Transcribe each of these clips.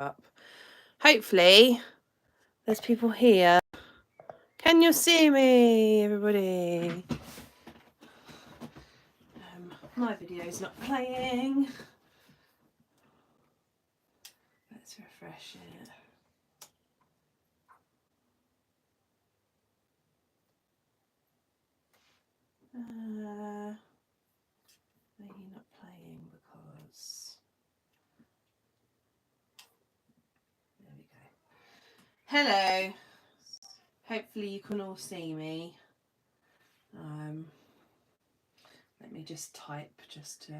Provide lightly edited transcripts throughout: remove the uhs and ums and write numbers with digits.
up. Hopefully, there's people here. Can you see me, everybody? My video's not playing. Let's refresh it. Maybe not playing because... There we go. Hello. Hopefully you can all see me. Let me just type just to...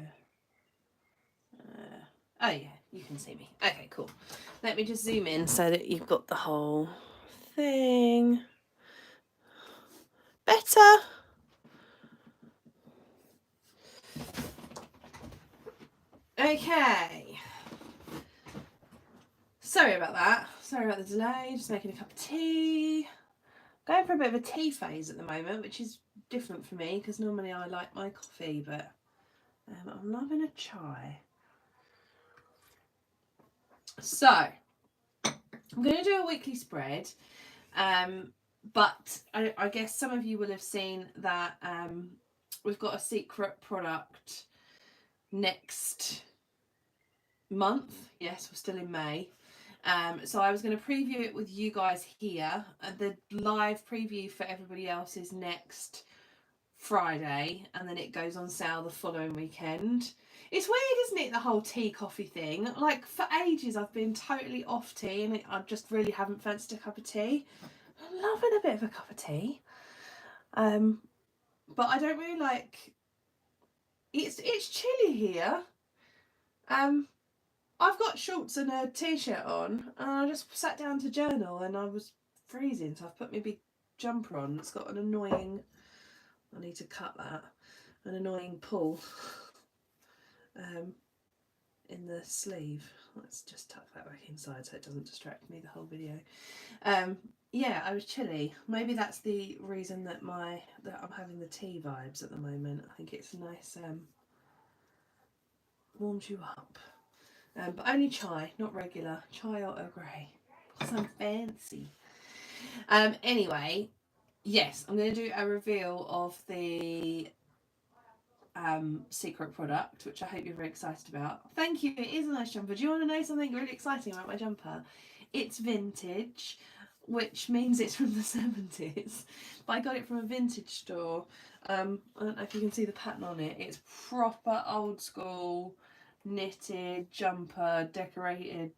oh yeah, you can see me. Okay, cool. Let me just zoom in so that you've got the whole thing. Better. Okay. Sorry about that. Sorry about the delay. Just making a cup of tea. Going for a bit of a tea phase at the moment, which is different for me because normally I like my coffee, but I'm loving a chai. So, I'm going to do a weekly spread, but I guess some of you will have seen that we've got a secret product next month. Yes, we're still in May. So I was going to preview it with you guys here. The live preview for everybody else is next Friday, and then it goes on sale the following weekend. It's weird, isn't it, the whole tea coffee thing? Like, for ages I've been totally off tea, and I just really haven't fancied a cup of tea. I'm loving a bit of a cup of tea. But I don't really like... It's chilly here. I've got shorts and a t-shirt on, and I just sat down to journal, and I was freezing, so I've put my big jumper on. It's got an annoying... I need to cut that. An annoying pull in the sleeve. Let's just tuck that back inside so it doesn't distract me the whole video. Yeah, I was chilly. Maybe that's the reason that I'm having the tea vibes at the moment. I think it's nice, warms you up. But only chai, not regular. Chai or Earl Grey. Because I'm fancy. Anyway, yes, I'm going to do a reveal of the secret product, which I hope you're very excited about. Thank you, it is a nice jumper. Do you want to know something really exciting about my jumper? It's vintage, which means it's from the 70s, but I got it from a vintage store. I don't know if you can see the pattern on it. It's proper old school knitted jumper, decorated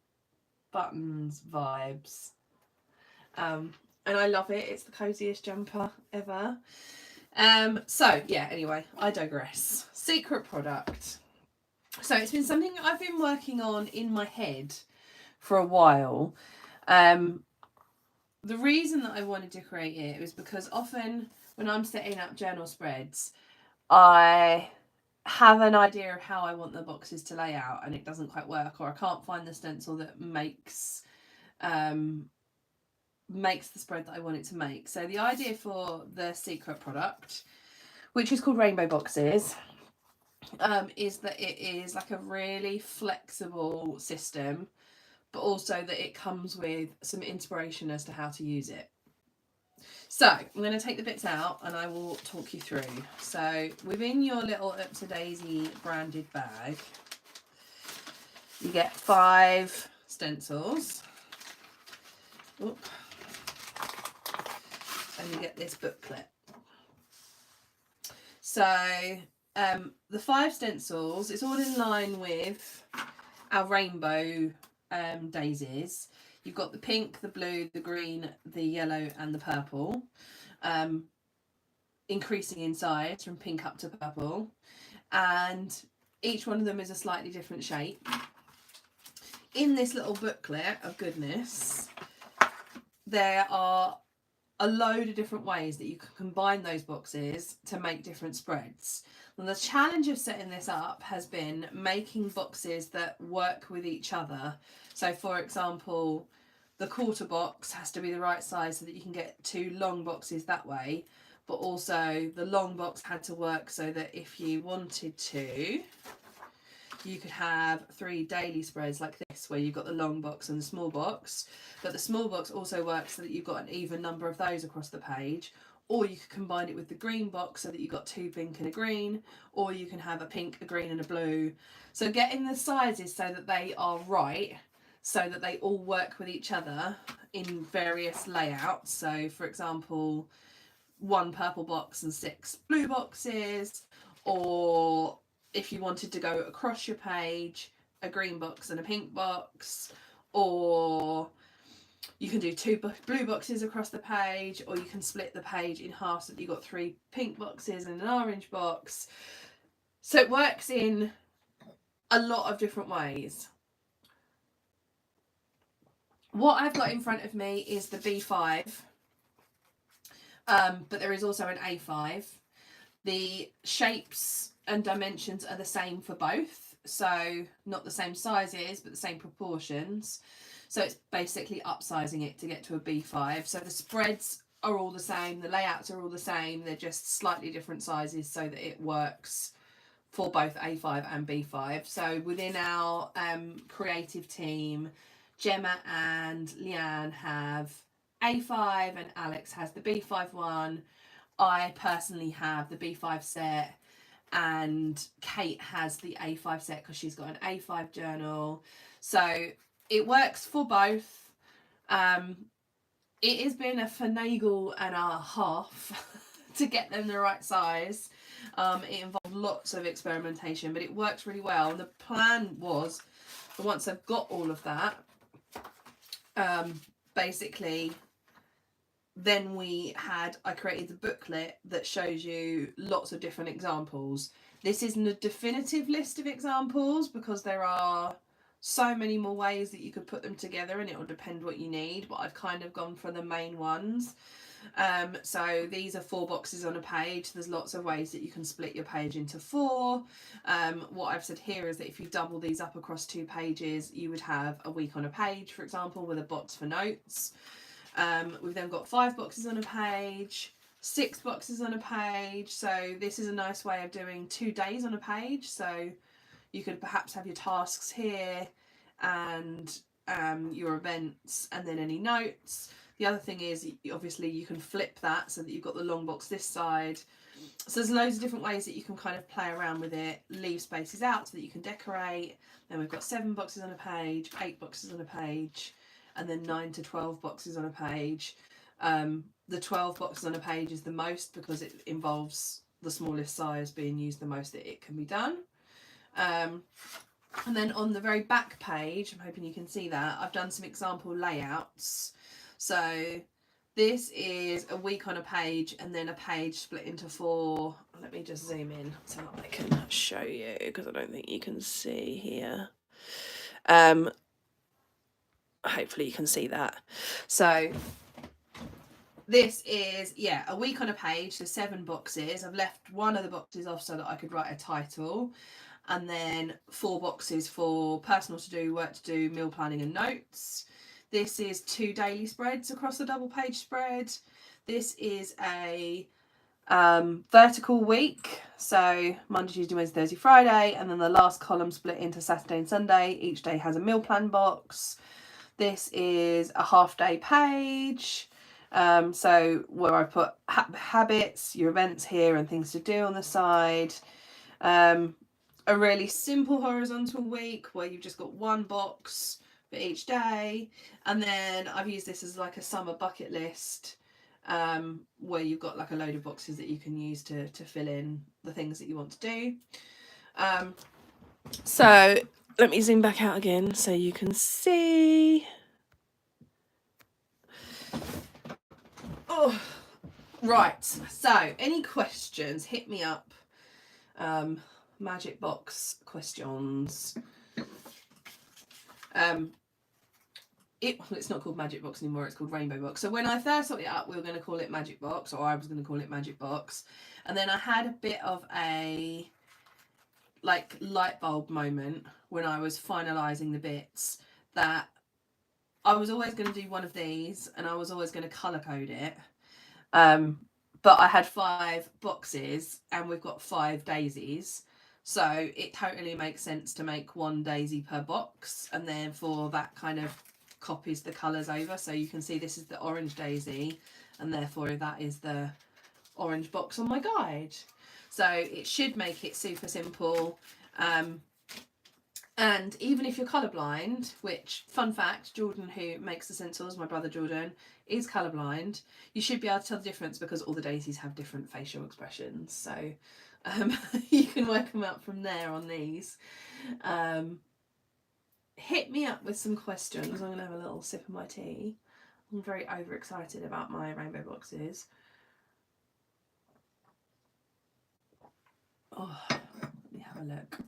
buttons vibes, and I love it. It's the coziest jumper ever. So yeah, anyway, I digress. Secret product. So it's been something I've been working on in my head for a while. The reason that I wanted to create it was because often when I'm setting up journal spreads, I have an idea of how I want the boxes to lay out and it doesn't quite work, or I can't find the stencil that makes the spread that I want it to make. So the idea for the secret product, which is called Rainbow Boxes, is that it is like a really flexible system, but also that it comes with some inspiration as to how to use it. So I'm going to take the bits out and I will talk you through. So within your little Upsy-Daisy branded bag, you get 5 stencils. Oop. And you get this booklet. So the 5 stencils, it's all in line with our rainbow daisies. You've got the pink, the blue, the green, the yellow and the purple, increasing in size from pink up to purple, and each one of them is a slightly different shape. In this little booklet of goodness, there are a load of different ways that you can combine those boxes to make different spreads. And the challenge of setting this up has been making boxes that work with each other. So for example, the quarter box has to be the right size so that you can get 2 long boxes that way, but also the long box had to work so that if you wanted to you could have 3 daily spreads like this, where you've got the long box and the small box, but the small box also works so that you've got an even number of those across the page. Or you could combine it with the green box so that you've got 2 pink and a green, or you can have a pink, a green and a blue. So getting the sizes so that they are right, so that they all work with each other in various layouts. So for example, 1 purple box and 6 blue boxes, or if you wanted to go across your page, a green box and a pink box, or you can do 2 blue boxes across the page, or you can split the page in half so that you've got 3 pink boxes and an orange box. So it works in a lot of different ways. What I've got in front of me is the B5, but there is also an A5. The shapes and dimensions are the same for both, so not the same sizes but the same proportions. So it's basically upsizing it to get to a B5. So the spreads are all the same, the layouts are all the same, they're just slightly different sizes so that it works for both A5 and B5. So within our creative team, Gemma and Leanne have A5 and Alex has the B5 one. I personally have the B5 set and Kate has the A5 set because she's got an A5 journal. So it works for both. It has been a finagle and a half to get them the right size. It involved lots of experimentation, but it works really well. And the plan was, once I've got all of that, basically, then I created the booklet that shows you lots of different examples. This isn't a definitive list of examples because there are so many more ways that you could put them together and it will depend what you need, but I've kind of gone for the main ones. So these are 4 boxes on a page. There's lots of ways that you can split your page into 4. What I've said here is that if you double these up across 2 pages, you would have a week on a page, for example, with a box for notes. We've then got 5 boxes on a page, 6 boxes on a page. So this is a nice way of doing 2 days on a page. So you could perhaps have your tasks here and your events and then any notes. The other thing is, obviously, you can flip that so that you've got the long box this side. So there's loads of different ways that you can kind of play around with it, leave spaces out so that you can decorate. Then we've got 7 boxes on a page, 8 boxes on a page, and then 9 to 12 boxes on a page. The 12 boxes on a page is the most because it involves the smallest size being used the most that it can be done. And then on the very back page, I'm hoping you can see that, I've done some example layouts. So this is a week on a page and then a page split into 4. Let me just zoom in so I can show you because I don't think you can see here. Hopefully you can see that. So this is, a week on a page, so 7 boxes. I've left one of the boxes off so that I could write a title. And then 4 boxes for personal to do, work to do, meal planning and notes. This is 2 daily spreads across the double page spread. This is a vertical week, so Monday, Tuesday, Wednesday, Thursday, Friday, and then the last column split into Saturday and Sunday. Each day has a meal plan box. This is a half day page, so where I put habits, your events here and things to do on the side. A really simple horizontal week where you've just got 1 box for each day, and then I've used this as like a summer bucket list, where you've got like a load of boxes that you can use to fill in the things that you want to do. So let me zoom back out again so you can see. Oh, right. So any questions, hit me up. Magic box questions. It's not called Magic Box anymore, it's called Rainbow Box. So when I first set it up, we were going to call it Magic Box, or I was going to call it Magic Box. And then I had a bit of a like light bulb moment when I was finalising the bits that I was always going to do one of these and I was always going to colour code it. But I had 5 boxes and we've got 5 daisies. So it totally makes sense to make one daisy per box, and therefore that kind of copies the colours over. So you can see this is the orange daisy, and therefore that is the orange box on my guide. So it should make it super simple. And even if you're colourblind, which, fun fact, Jordan, who makes the stencils, my brother Jordan, is colourblind, you should be able to tell the difference because all the daisies have different facial expressions. So you can work them out from there on these. Hit me up with some questions. I'm going to have a little sip of my tea. I'm very overexcited about my rainbow boxes. Oh, let me have a look.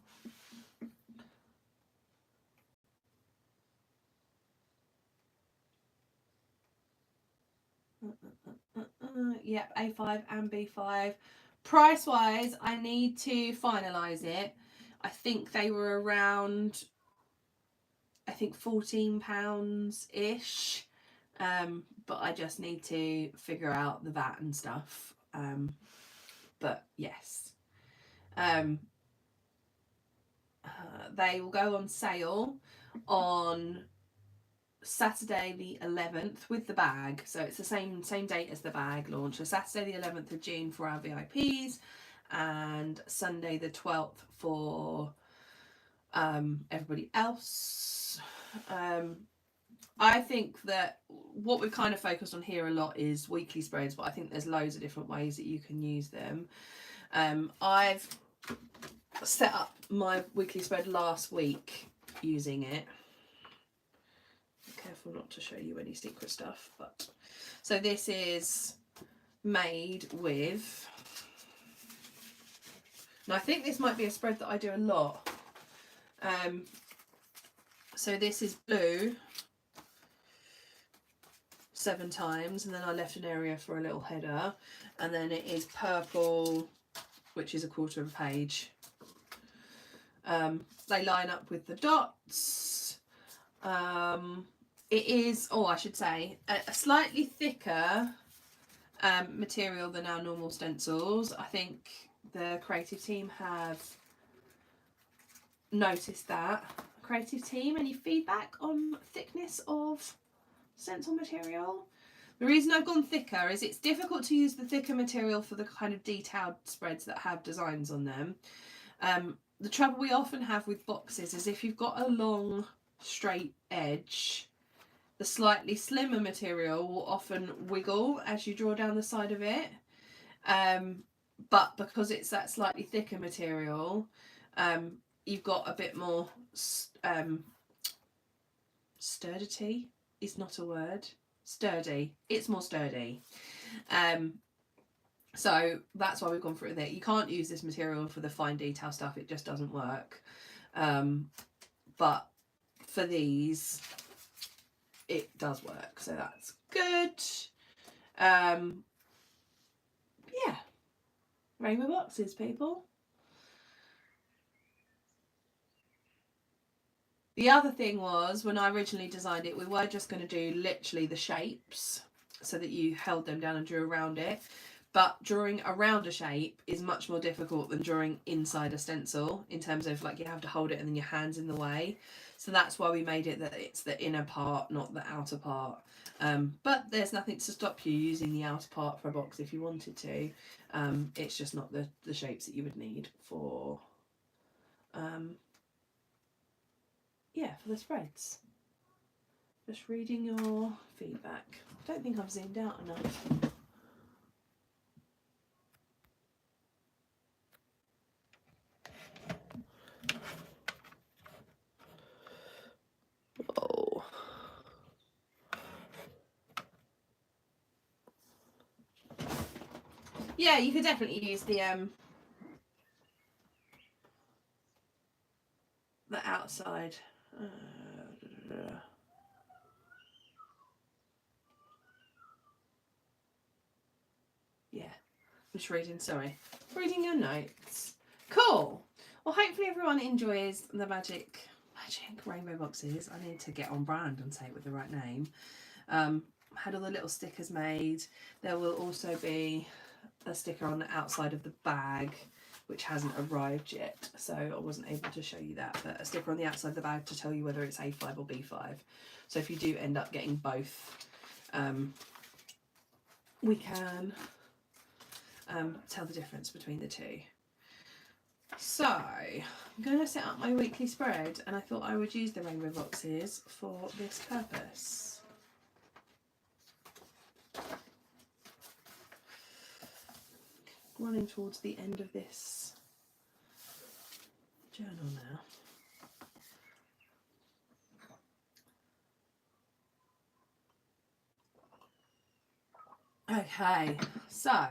Yep, A5 and B5. Price wise, I need to finalise it. I think they were around, I think £14 ish. But I just need to figure out the VAT and stuff. But yes. They will go on sale on Saturday the 11th with the bag, so it's the same date as the bag launch. So Saturday the 11th of June for our VIPs, and Sunday the 12th for everybody else. I think that what we've kind of focused on here a lot is weekly spreads, but I think there's loads of different ways that you can use them. I've set up my weekly spread last week using it. Careful not to show you any secret stuff, but so this is made with, and I think this might be a spread that I do a lot. So this is blue 7 times, and then I left an area for a little header, and then it is purple, which is 1/4 of a page. They line up with the dots. It is, I should say, a slightly thicker material than our normal stencils. I think the creative team have noticed that. Creative team, any feedback on thickness of stencil material? The reason I've gone thicker is it's difficult to use the thicker material for the kind of detailed spreads that have designs on them. The trouble we often have with boxes is if you've got a long straight edge, the slightly slimmer material will often wiggle as you draw down the side of it. But because it's that slightly thicker material, you've got a bit more sturdity is not a word. Sturdy. It's more sturdy. So that's why we've gone through it. You can't use this material for the fine detail stuff. It just doesn't work. But for these, it does work. So that's good. Yeah. Rainbow boxes, people. The other thing was, when I originally designed it, we were just going to do literally the shapes so that you held them down and drew around it. But drawing around a shape is much more difficult than drawing inside a stencil, in terms of like you have to hold it and then your hand's in the way. So that's why we made it that it's the inner part, not the outer part. But there's nothing to stop you using the outer part for a box if you wanted to. It's just not the shapes that you would need for for the spreads. Just reading your feedback. I don't think I've zoomed out enough. Oh. Yeah, you could definitely use the outside. Yeah, I'm just reading, sorry. Reading your notes. Cool. Well, hopefully everyone enjoys the magic rainbow boxes. I need to get on brand and say it with the right name. Had all the little stickers made. There will also be a sticker on the outside of the bag which hasn't arrived yet, so I wasn't able to show you that, but a sticker on the outside of the bag to tell you whether it's A5 or B5. So if you do end up getting both, we can tell the difference between the two. So I'm going to set up my weekly spread, and I thought I would use the rainbow boxes for this purpose. Running towards the end of this journal now. Okay, so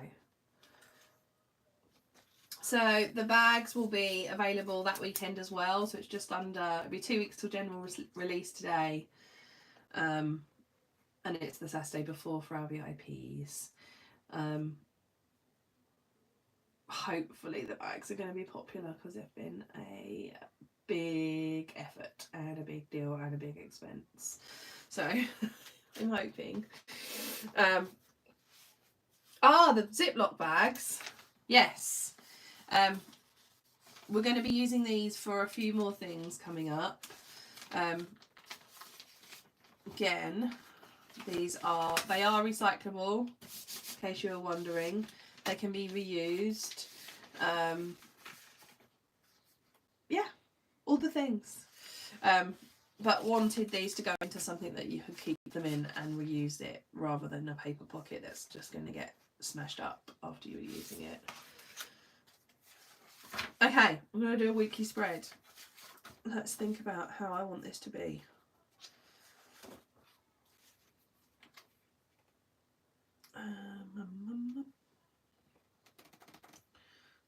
the bags will be available that weekend as well. So it's just under, it'll be 2 weeks till general release today. And it's the Saturday before for our VIPs. Hopefully the bags are going to be popular because they've been a big effort and a big deal and a big expense. So I'm hoping. The Ziploc bags. Yes. We're going to be using these for a few more things coming up. Again, they are recyclable, in case you were wondering. They can be reused. Yeah, all the things. But wanted these to go into something that you could keep them in and reuse it, rather than a paper pocket that's just going to get smashed up after you're using it. Okay, I'm going to do a weekly spread. Let's think about how I want this to be.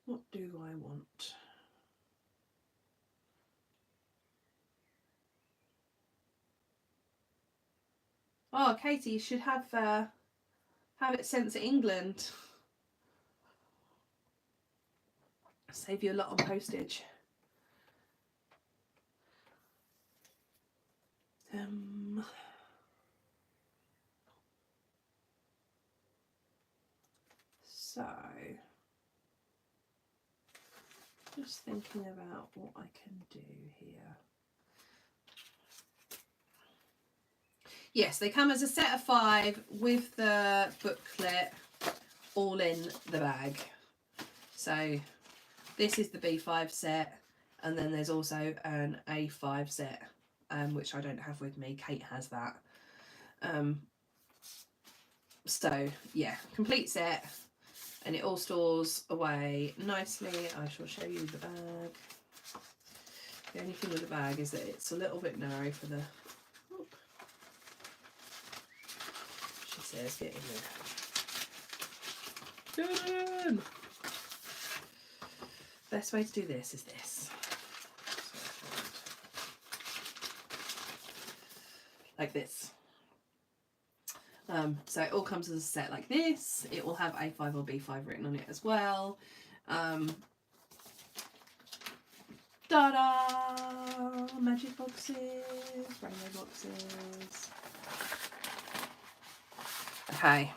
What do I want? Oh, Katie, you should have it sent to England. Save you a lot on postage. So, just thinking about what I can do here. Yes, they come as a set of 5 with the booklet all in the bag. So this is the B5 set, and then there's also an A5 set, which I don't have with me. Kate has that. So yeah, complete set, and it all stores away nicely. I shall show you the bag. The only thing with the bag is that it's a little bit narrow for the... She says, get in there. Get in! Best way to do this is this. Like this. So it all comes as a set like this. It will have A5 or B5 written on it as well. Ta-da! Magic boxes, rainbow boxes. Okay.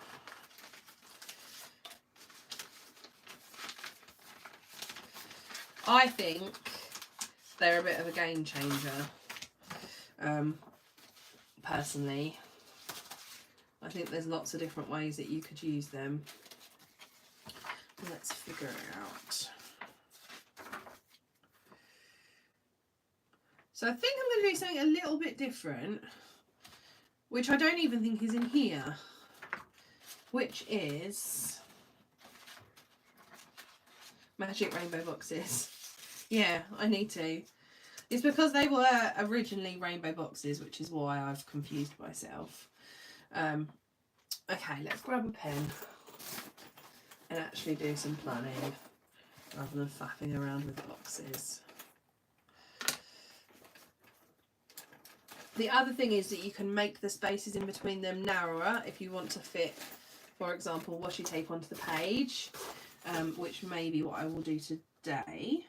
I think they're a bit of a game changer. Personally, I think there's lots of different ways that you could use them. Let's figure it out. So I think I'm going to do something a little bit different, which I don't even think is in here, which is magic rainbow boxes. Yeah, I need to. It's because they were originally rainbow boxes, which is why I've confused myself. Okay, let's grab a pen and actually do some planning rather than faffing around with the boxes. The other thing is that you can make the spaces in between them narrower if you want to fit, for example, washi tape onto the page, which may be what I will do today.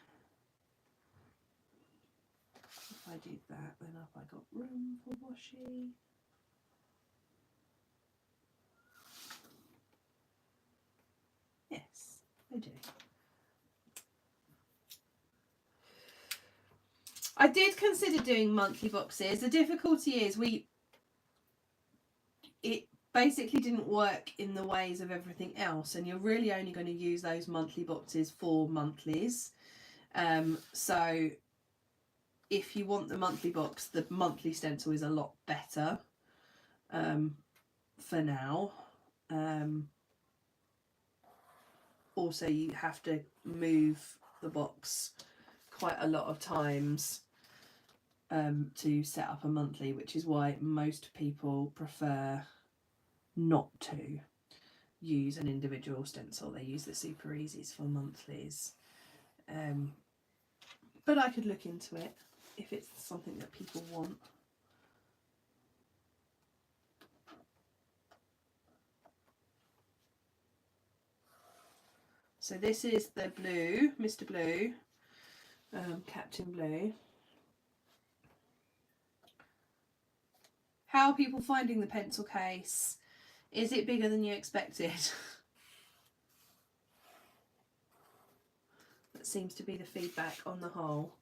If I do that, then have I got room for washi? Yes, I do. I did consider doing monthly boxes. The difficulty is it basically didn't work in the ways of everything else, and you're really only going to use those monthly boxes for monthlies. So if you want the monthly box, the monthly stencil is a lot better for now. Also, you have to move the box quite a lot of times to set up a monthly, which is why most people prefer not to use an individual stencil. They use the Super Easies for monthlies. But I could look into it if it's something that people want. So this is the blue, Mr. Blue, Captain Blue. How are people finding the pencil case? Is it bigger than you expected? That seems to be the feedback on the whole.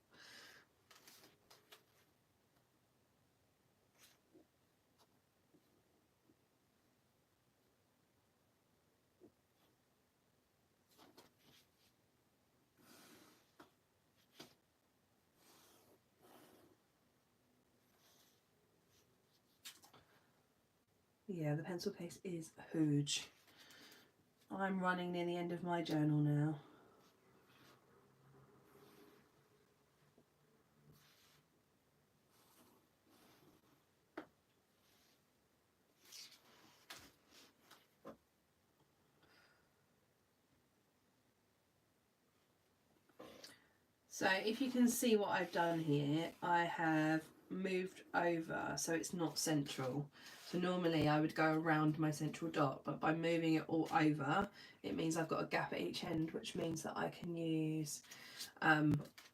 Yeah, the pencil case is huge. I'm running near the end of my journal now. So if you can see what I've done here, I have moved over so it's not central. So normally I would go around my central dot, but by moving it all over, it means I've got a gap at each end, which means that I can use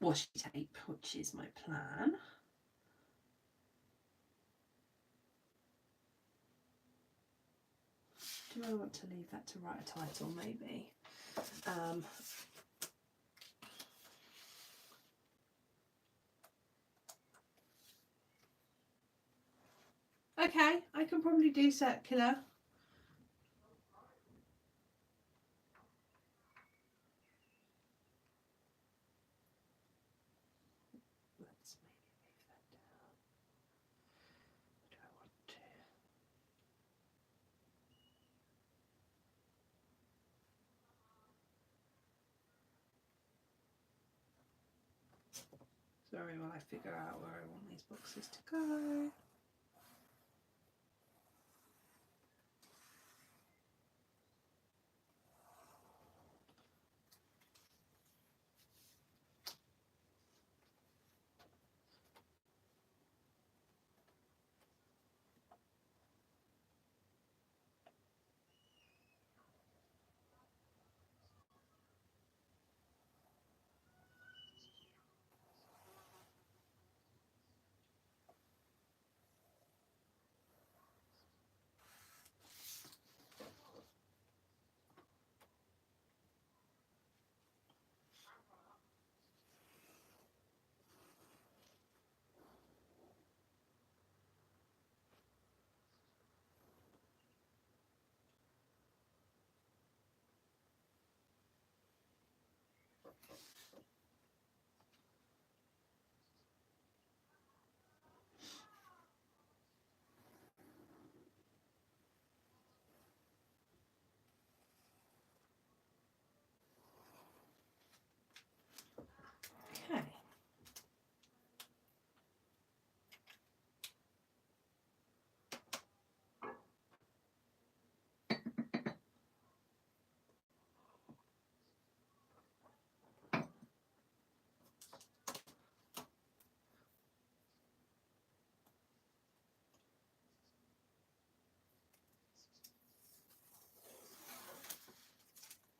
washi tape, which is my plan. Do I want to leave that to write a title? Maybe. Okay, I can probably do circular. Let's maybe move that down. Do I want to? Sorry while I figure out where I want these boxes to go. Okay.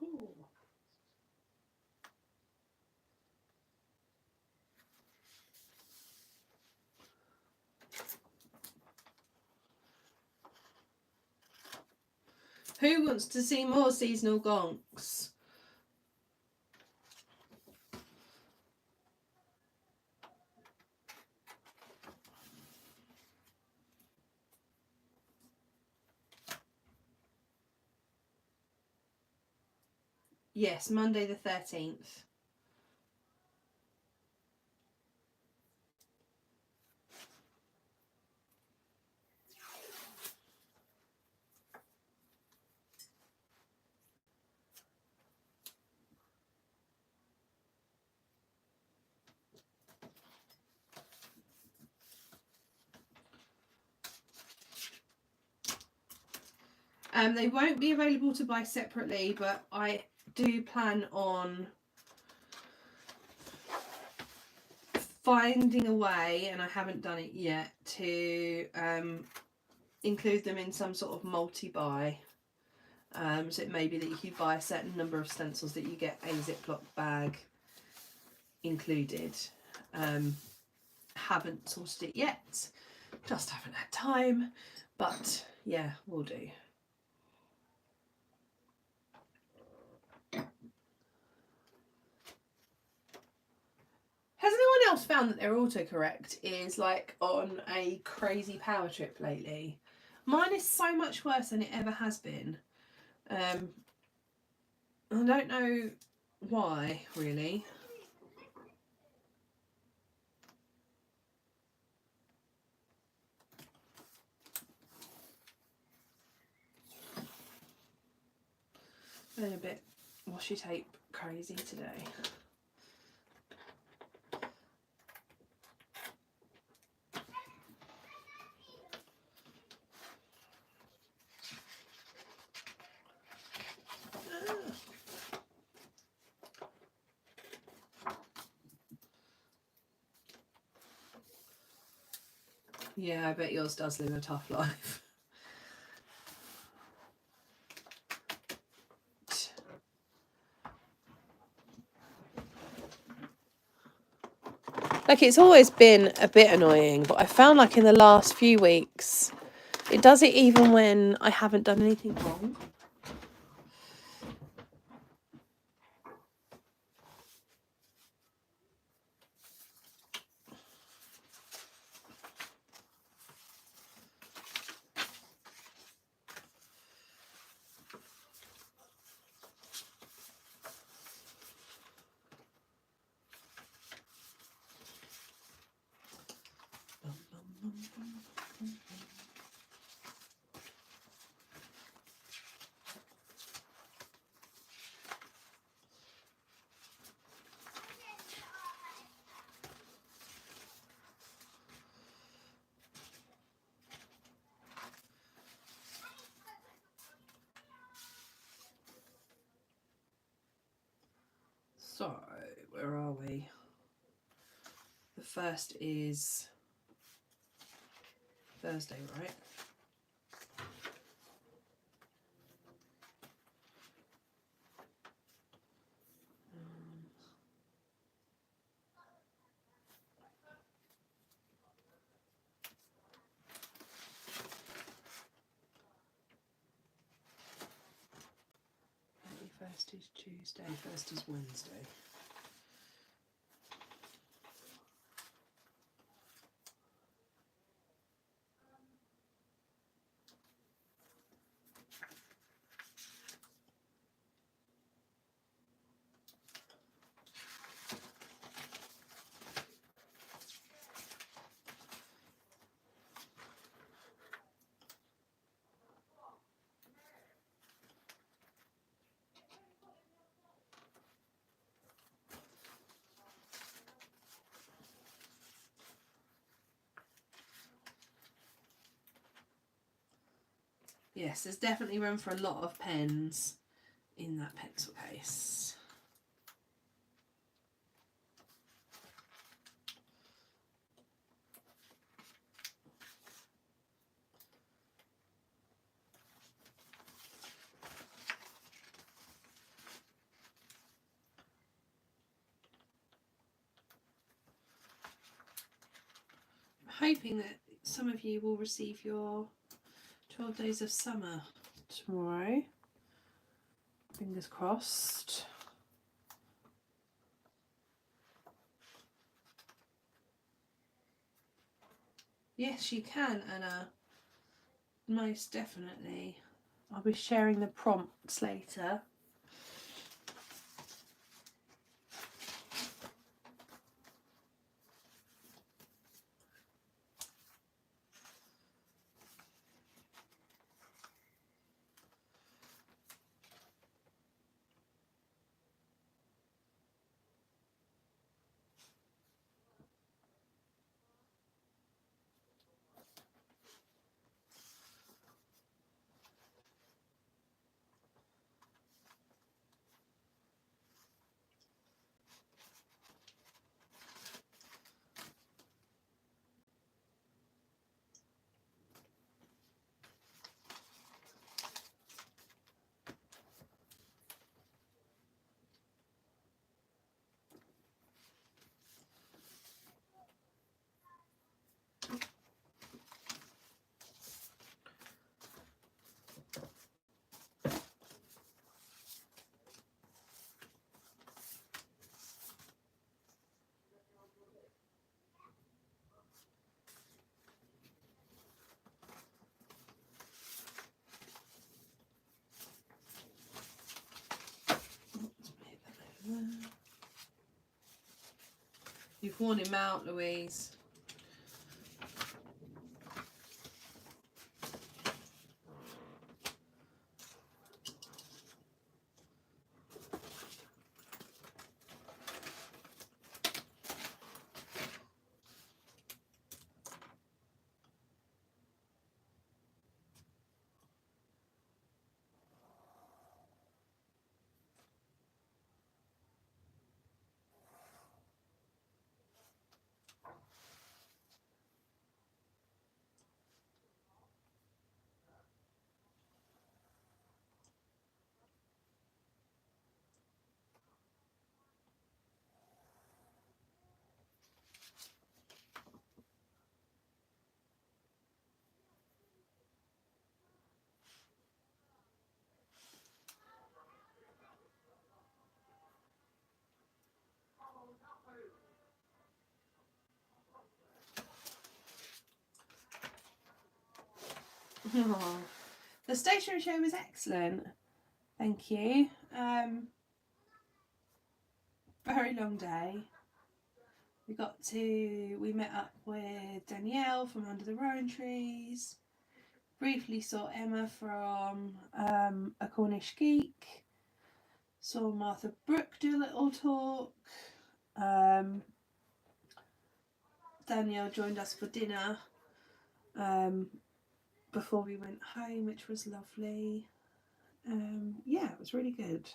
Ooh. Who wants to see more seasonal gonks? Yes, Monday the 13th. They won't be available to buy separately, but I do plan on finding a way, and I haven't done it yet, to include them in some sort of multi-buy. So it may be that if you buy a certain number of stencils that you get a Ziploc bag included. Haven't sorted it yet, just haven't had time, but yeah, we'll do. Has anyone else found that their autocorrect is like on a crazy power trip lately? Mine is so much worse than it ever has been. I don't know why, really. Been a bit washi tape crazy today. Yeah, I bet yours does live a tough life. Like, it's always been a bit annoying, but I found like in the last few weeks, it does it even when I haven't done anything wrong. So, where are we? The first is Thursday, right? First is Tuesday, first is Wednesday. Yes, there's definitely room for a lot of pens in that pencil case. I'm hoping that some of you will receive your 12 Days of Summer tomorrow. Fingers crossed. Yes, you can, Anna. Most definitely. I'll be sharing the prompts later. You've worn him out, Louise. Oh, the stationery show was excellent. Thank you. Very long day. We met up with Danielle from Under the Rowan Trees. Briefly saw Emma from A Cornish Geek. Saw Martha Brooke do a little talk. Danielle joined us for dinner before we went home, which was lovely. Yeah, it was really good.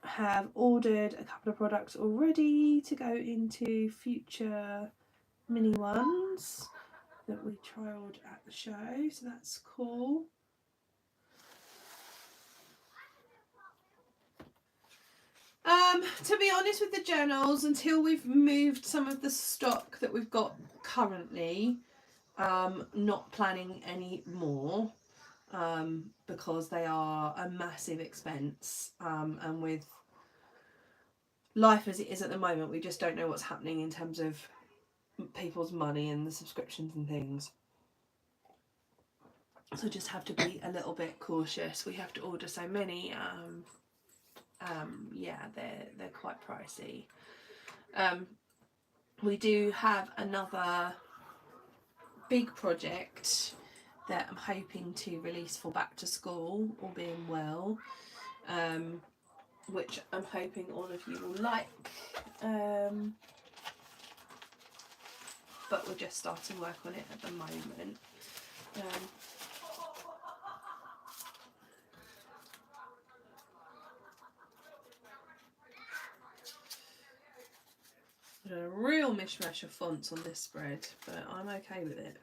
Have ordered a couple of products already to go into future mini ones that we trialled at the show, so that's cool. To be honest with the journals, until we've moved some of the stock that we've got currently, not planning any more, because they are a massive expense, and with life as it is at the moment, we just don't know what's happening in terms of people's money and the subscriptions and things. So just have to be a little bit cautious. We have to order so many. Yeah, they're quite pricey. We do have another big project that I'm hoping to release for back to school, all being well, which I'm hoping all of you will like. But we're just starting work on it at the moment. A real mishmash of fonts on this spread, but I'm okay with it.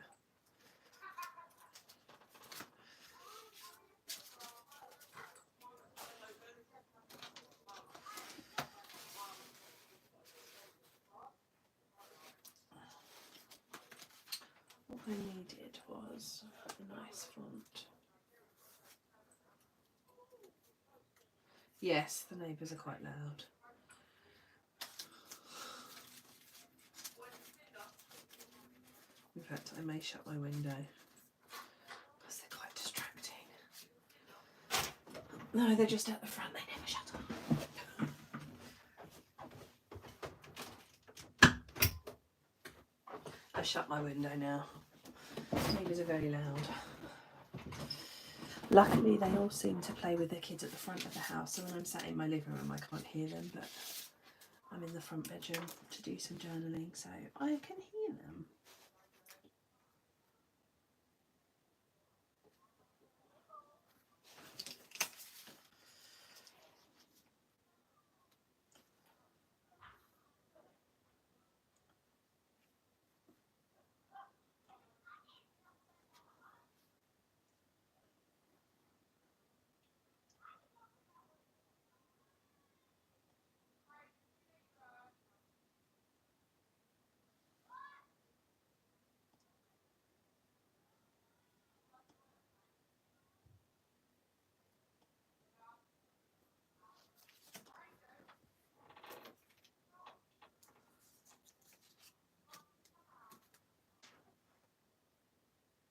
What I needed was a nice font. Yes, the neighbours are quite loud. In fact, I may shut my window because they're quite distracting. No, they're just at the front, they never shut up. I shut my window now. Neighbours are very loud. Luckily, they all seem to play with their kids at the front of the house, so when I'm sat in my living room, I can't hear them, but I'm in the front bedroom to do some journaling, so I can hear them.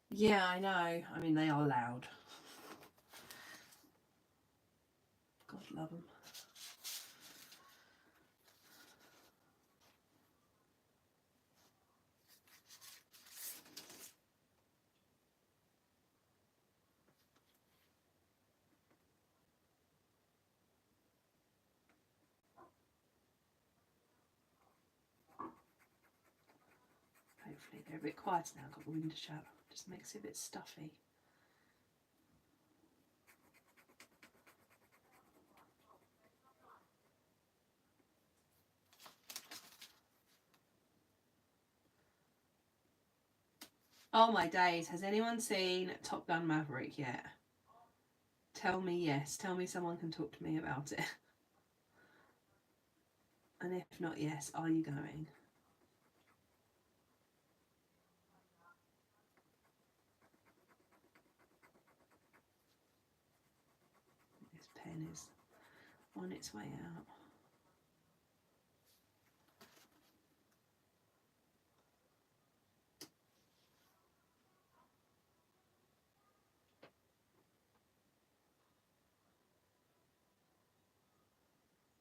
Yeah, I know. I mean, they are loud. God love them. Hopefully they're a bit quieter now. I've got the window shut. Just makes it a bit stuffy. Oh my days, has anyone seen Top Gun Maverick yet? Tell me yes. Tell me someone can talk to me about it. And if not yes, are you going? This pen is on its way out.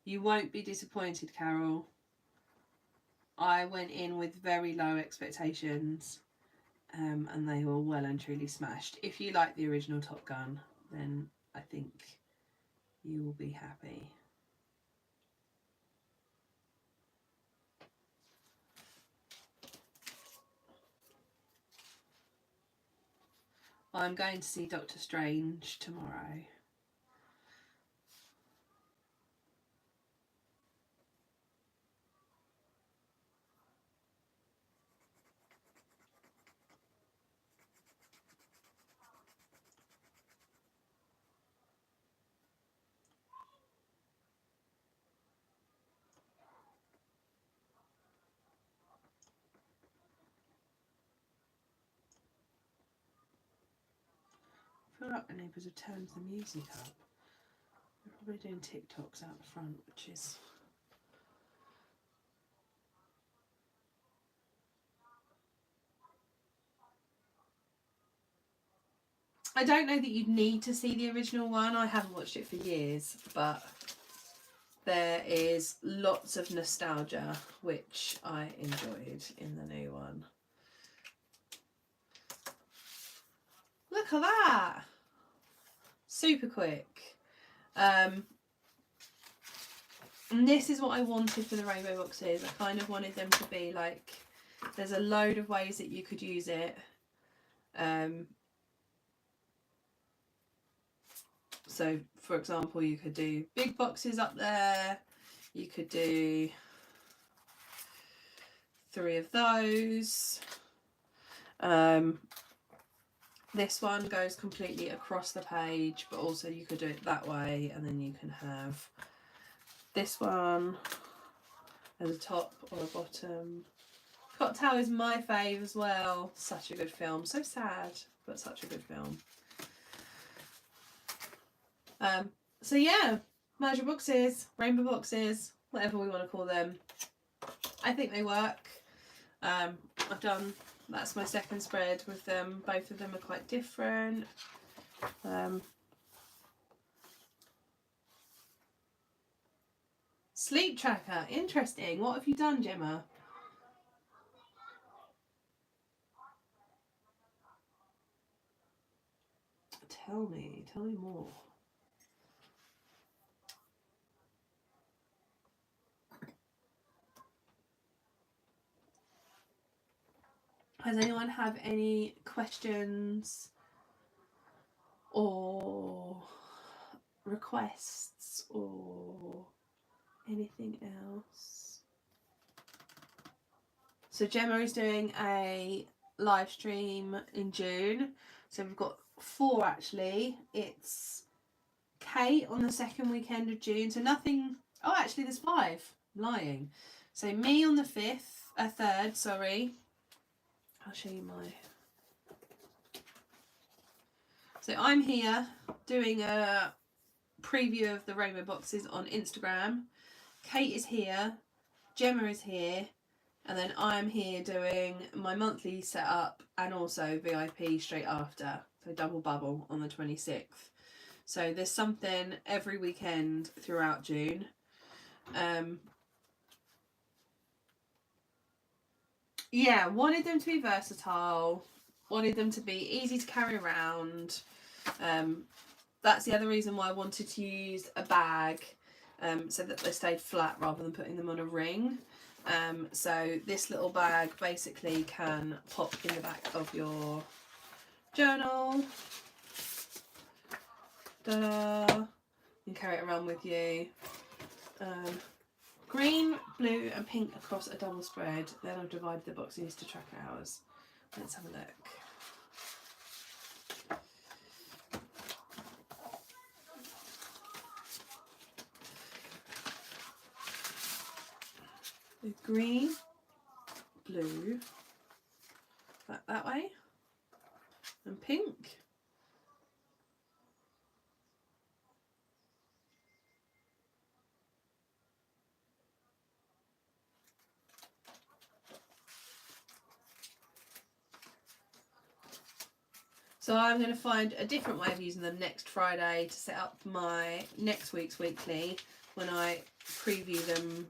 You won't be disappointed, Carol. I went in with very low expectations, and they were well and truly smashed. If you like the original Top Gun, then I think you will be happy. I'm going to see Doctor Strange tomorrow. I feel like the neighbours have turned the music up. They're probably doing TikToks out the front, which is... I don't know that you'd need to see the original one. I haven't watched it for years, but there is lots of nostalgia, which I enjoyed in the new one. Look at that! Super quick. And this is what I wanted for the rainbow boxes. I kind of wanted them to be like, there's a load of ways that you could use it. So for example, you could do big boxes up there, you could do 3 of those. This one goes completely across the page, but also you could do it that way, and then you can have this one as a top or a bottom. Cocktail is my fave as well. Such a good film. So sad, but such a good film. So yeah, magic boxes, rainbow boxes, whatever we want to call them. I think they work. I've done, that's my second spread with them. Both of them are quite different. Sleep tracker, interesting. What have you done, Gemma? Tell me more. Does anyone have any questions or requests or anything else? So Gemma is doing a live stream in June. So we've got 4 actually. It's Kate on the second weekend of June. So nothing. Oh, actually, there's 5. I'm lying. So me on the 3rd. Sorry. I'll show you my. So I'm here doing a preview of the rainbow boxes on Instagram. Kate is here. Gemma is here. And then I'm here doing my monthly setup and also VIP straight after. So double bubble on the 26th. So there's something every weekend throughout June. Yeah, wanted them to be versatile. Wanted them to be easy to carry around. That's the other reason why I wanted to use a bag. So that they stayed flat rather than putting them on a ring. So this little bag basically can pop in the back of your journal. Ta-da! You can carry it around with you. Green, blue and pink across a double spread. Then I've divided the box into track hours. Let's have a look. The green, blue, that way, and pink. So I'm going to find a different way of using them next Friday to set up my next week's weekly when I preview them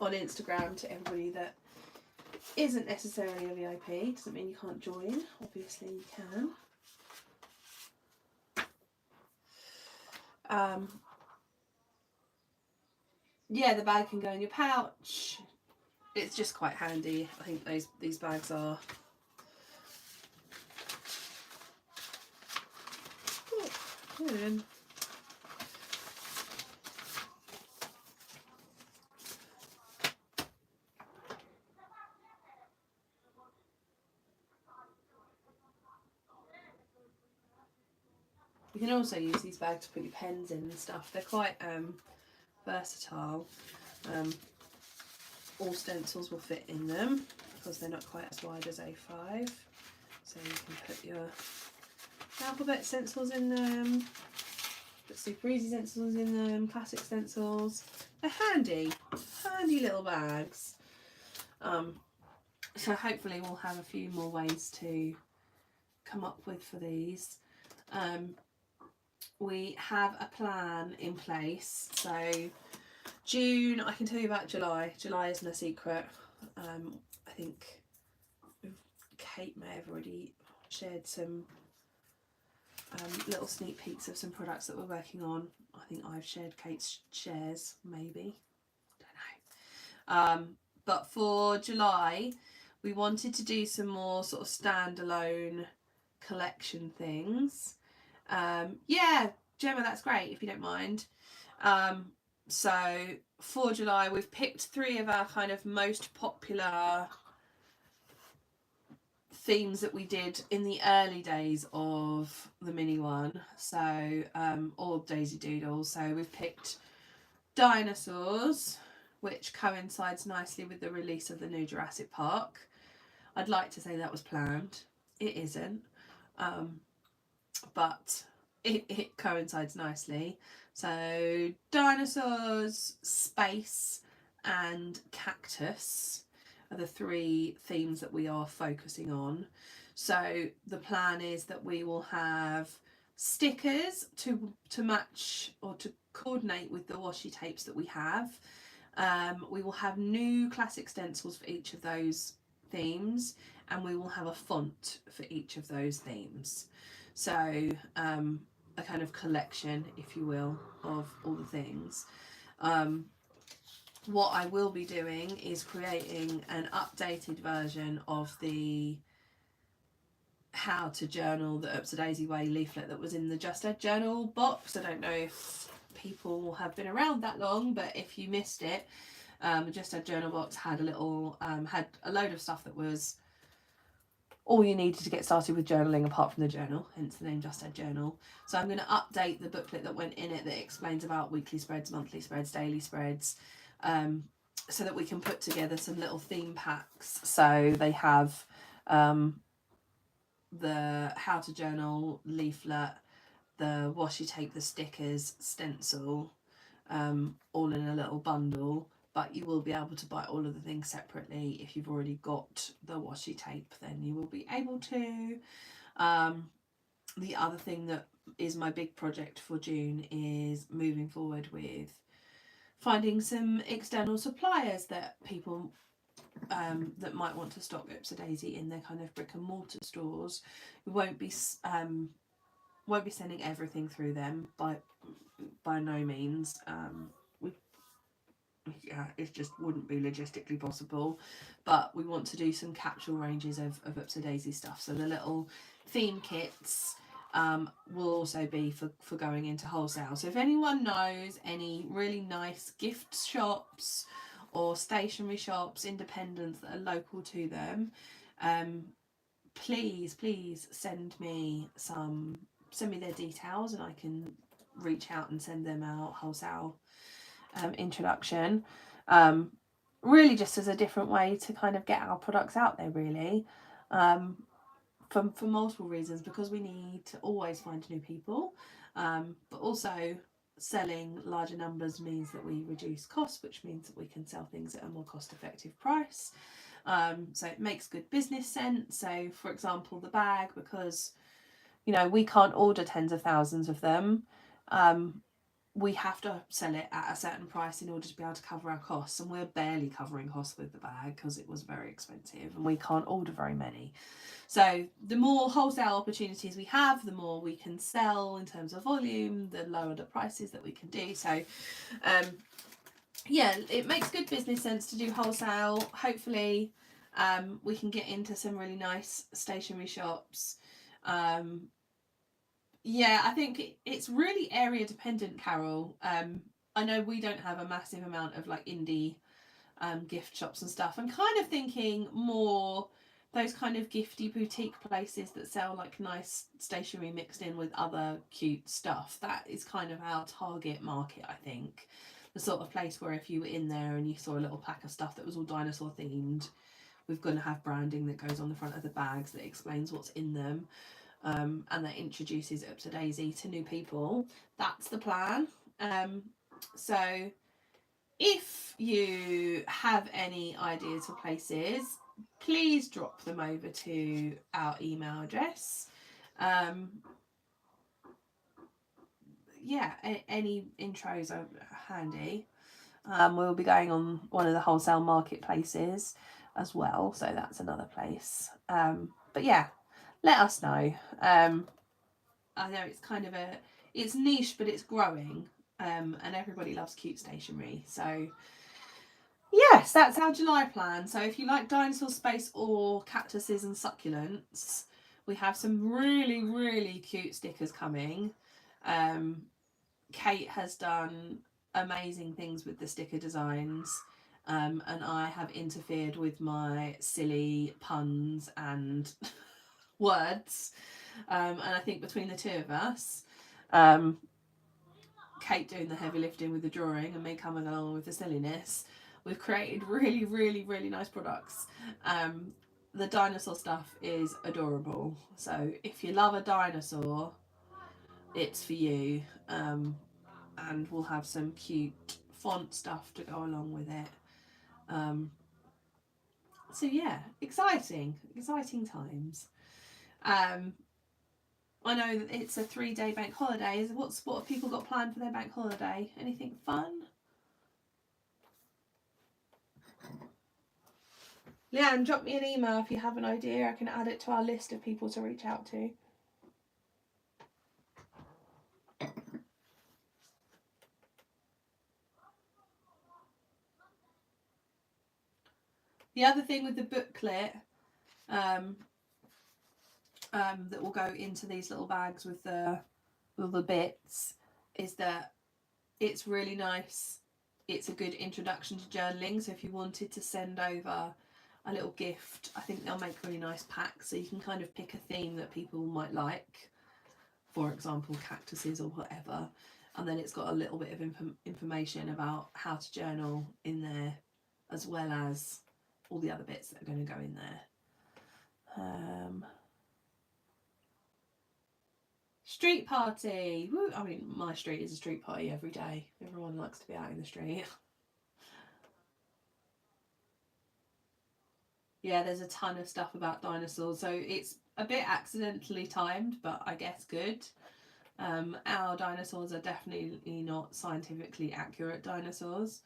on Instagram to everybody that isn't necessarily a VIP. Doesn't mean you can't join. Obviously you can. Yeah, the bag can go in your pouch. It's just quite handy. I think these bags are. Good. You can also use these bags to put your pens in and stuff. They're quite versatile. All stencils will fit in them because they're not quite as wide as A5. So you can put your alphabet stencils in them, put super easy stencils in them, classic stencils. They're handy little bags. So hopefully we'll have a few more ways to come up with for these. We have a plan in place. So June, I can tell you about July. July isn't a secret. I think Kate may have already shared some little sneak peeks of some products that we're working on. I think I've shared Kate's shares, maybe. Don't know. But for July, we wanted to do some more sort of standalone collection things. Yeah, Gemma, that's great if you don't mind. So for July, we've picked 3 of our kind of most popular themes that we did in the early days of the mini one. So all Daisy Doodles. So we've picked dinosaurs, which coincides nicely with the release of the new Jurassic Park. I'd like to say that was planned. It isn't. But it coincides nicely. So dinosaurs, space and cactus are the 3 themes that we are focusing on. So the plan is that we will have stickers to match or to coordinate with the washi tapes that we have. We will have new classic stencils for each of those themes, and we will have a font for each of those themes. So a kind of collection, if you will, of all the things. What I will be doing is creating an updated version of the How to Journal the Oops a Daisy Way leaflet that was in the Just Ed Journal box. I don't know if people have been around that long, but if you missed it, the Just Ed Journal box had a little had a load of stuff that was all you needed to get started with journaling apart from the journal, hence the name Just Ed Journal. So I'm going to update the booklet that went in it that explains about weekly spreads, monthly spreads, daily spreads, so that we can put together some little theme packs. So they have the How to Journal leaflet, the washi tape, the stickers, stencil, all in a little bundle. But you will be able to buy all of the things separately. If you've already got the washi tape, then you will be able to. The other thing that is my big project for June is moving forward with finding some external suppliers that people that might want to stock Oops a Daisy in their kind of brick and mortar stores. We won't be sending everything through them by no means. yeah, it just wouldn't be logistically possible. But we want to do some capsule ranges of Up to Daisy stuff. So the little theme kits will also be for going into wholesale. So if anyone knows any really nice gift shops or stationery shops, independents that are local to them, um, please send me their details, and I can reach out and send them out wholesale introduction. Um, really, just as a different way to kind of get our products out there, really, for multiple reasons, because we need to always find new people, but also selling larger numbers means that we reduce costs, which means that we can sell things at a more cost effective price. So it makes good business sense. So, for example, the bag, because we can't order tens of thousands of them. We have to sell it at a certain price in order to be able to cover our costs, and we're barely covering costs with the bag because it was very expensive and we can't order very many. So the more wholesale opportunities we have, the more we can sell in terms of volume, the lower the prices that we can do. So yeah, it makes good business sense to do wholesale. Hopefully we can get into some really nice stationery shops. Yeah, I think it's really area dependent, Carol. I know we don't have a massive amount of like indie gift shops and stuff. I'm kind of thinking more those kind of gifty boutique places that sell like nice stationery mixed in with other cute stuff. That is kind of our target market, I think. The sort of place where if you were in there and you saw a little pack of stuff that was all dinosaur themed, we're going to have branding that goes on the front of the bags that explains what's in them. And that introduces Up to Daisy to new people. That's the plan. So if you have any ideas for places, please drop them over to our email address. Yeah, any intros are handy. We'll be going on one of the wholesale marketplaces as well, so that's another place. But yeah, let us know. I know it's niche, but it's growing, and everybody loves cute stationery. So yes, that's our July plan. So if you like dinosaur space or cactuses and succulents, we have some really, really cute stickers coming. Kate has done amazing things with the sticker designs. And I have interfered with my silly puns and words. And I think between the two of us, Kate doing the heavy lifting with the drawing and me coming along with the silliness, we've created really, really, really nice products. The dinosaur stuff is adorable. So if you love a dinosaur, it's for you. And we'll have some cute font stuff to go along with it. So yeah, exciting times. I know that it's a 3-day bank holiday. What have people got planned for their bank holiday? Anything fun? Leanne, drop me an email if you have an idea. I can add it to our list of people to reach out to. The other thing with the booklet that will go into these little bags with all the bits is that it's really nice. It's a good introduction to journaling. So if you wanted to send over a little gift, I think they'll make really nice packs. So you can kind of pick a theme that people might like. For example, cactuses or whatever. And then it's got a little bit of information about how to journal in there, as well as all the other bits that are going to go in there. Street party. Woo. I mean, my street is a street party every day. Everyone likes to be out in the street. Yeah, there's a ton of stuff about dinosaurs, so it's a bit accidentally timed, but I guess good. Our dinosaurs are definitely not scientifically accurate dinosaurs,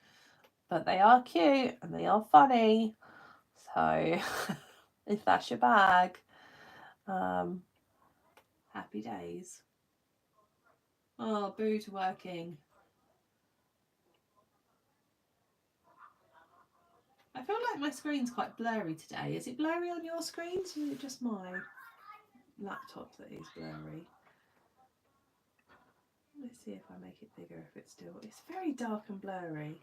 but they are cute and they are funny. So if that's your bag, happy days. Oh, boo to working. feel like my screen's quite blurry today. Is it blurry on your screens, or is it just my laptop that is blurry? Let's see if I make it bigger, if it's still... It's very dark and blurry.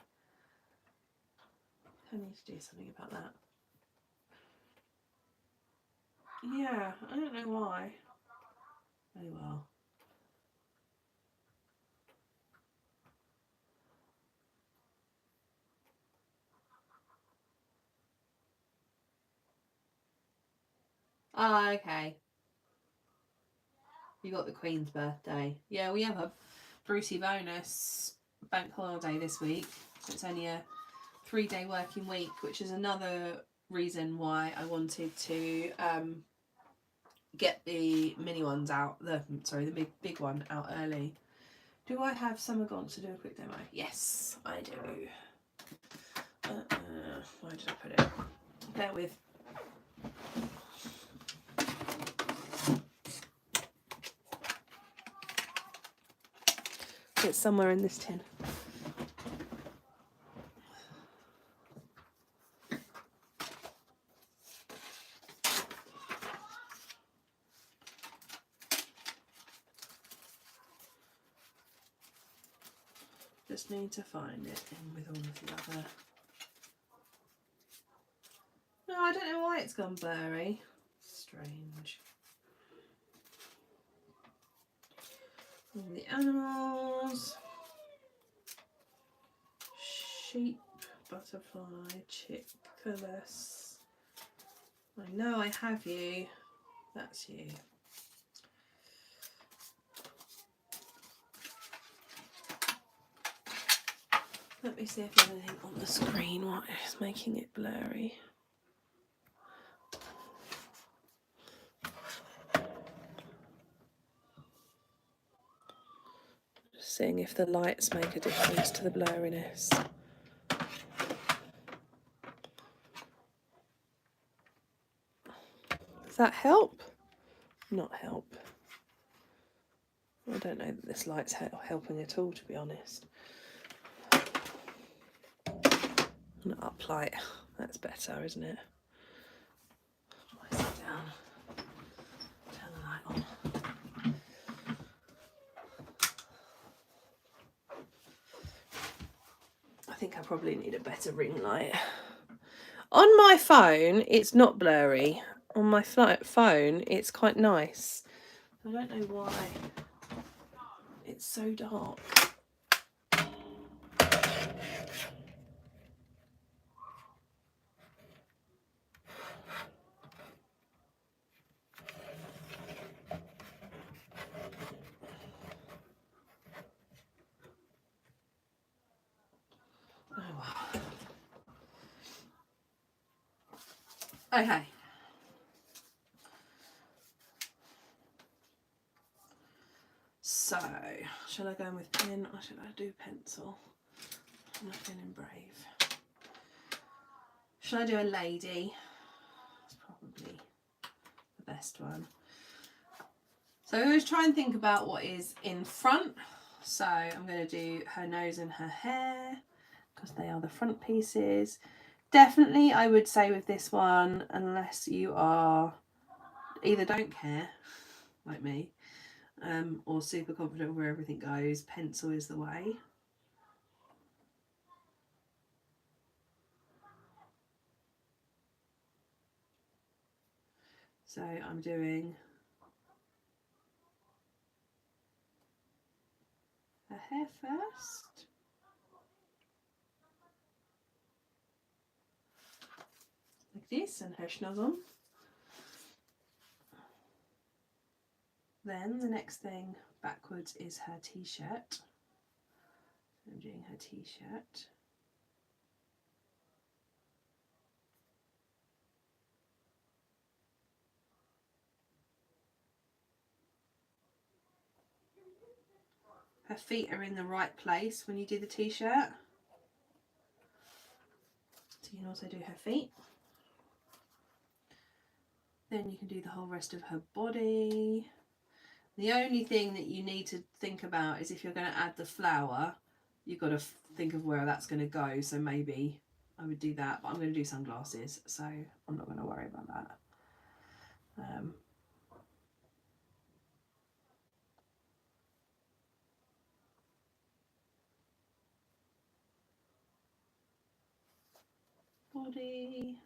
I need to do something about that. Yeah, I don't know why. Oh well. Ah, okay. You got the Queen's birthday. Yeah, we have a Brucey bonus bank holiday this week. So it's only a 3-day working week, which is another reason why I wanted to get the mini ones out. The big one out early. Do I have Summer Gone to do a quick demo? Yes, I do. Where did I put it? Bear with. It's somewhere in this tin. Just need to find it in with all of the other... No, I don't know why it's gone blurry. Strange. All the animals. Sheep, butterfly, chick, colours. I know I have you. That's you. Let me see if there's anything on the screen. What is making it blurry? Just seeing if the lights make a difference to the blurriness. Does that help? Not help. I don't know that this light's helping at all, to be honest. An up light. That's better, isn't it? I sit down. Turn the light on. I think I probably need a better ring light. On my phone, it's not blurry. On my phone, it's quite nice. I don't know why it's so dark. Oh well. Okay. So, shall I go in with pen or should I do pencil? I'm not feeling brave. Should I do a lady? It's probably the best one. So I always try and think about what is in front. So I'm going to do her nose and her hair because they are the front pieces. Definitely, I would say with this one, unless you are either don't care, like me, or super confident where everything goes, pencil is the way. So I'm doing her hair first. Like this, and her schnozzle. Then the next thing backwards is her t-shirt. I'm doing her t-shirt. Her feet are in the right place when you do the t-shirt. So you can also do her feet. Then you can do the whole rest of her body. The only thing that you need to think about is if you're going to add the flower, you've got to think of where that's going to go. So maybe, I would do that, but I'm going to do sunglasses, so I'm not going to worry about that. Body.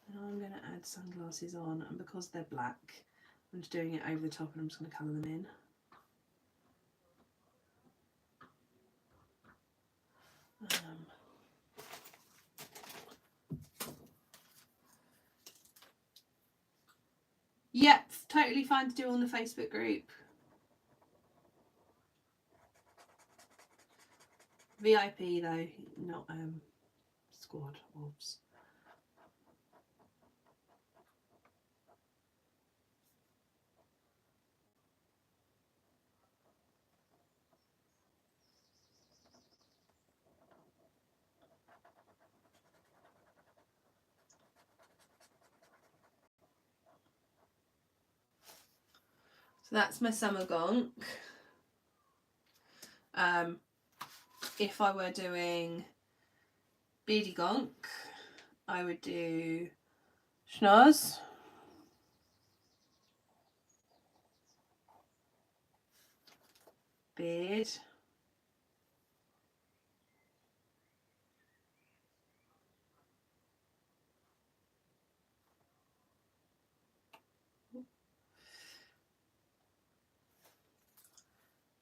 And I'm going to add sunglasses on, and because they're black, I'm just doing it over the top and I'm just going to colour them in. Yep, totally fine to do on the Facebook group. VIP though, not squad wolves. So that's my summer gonk. If I were doing beady gonk, I would do schnoz, beard,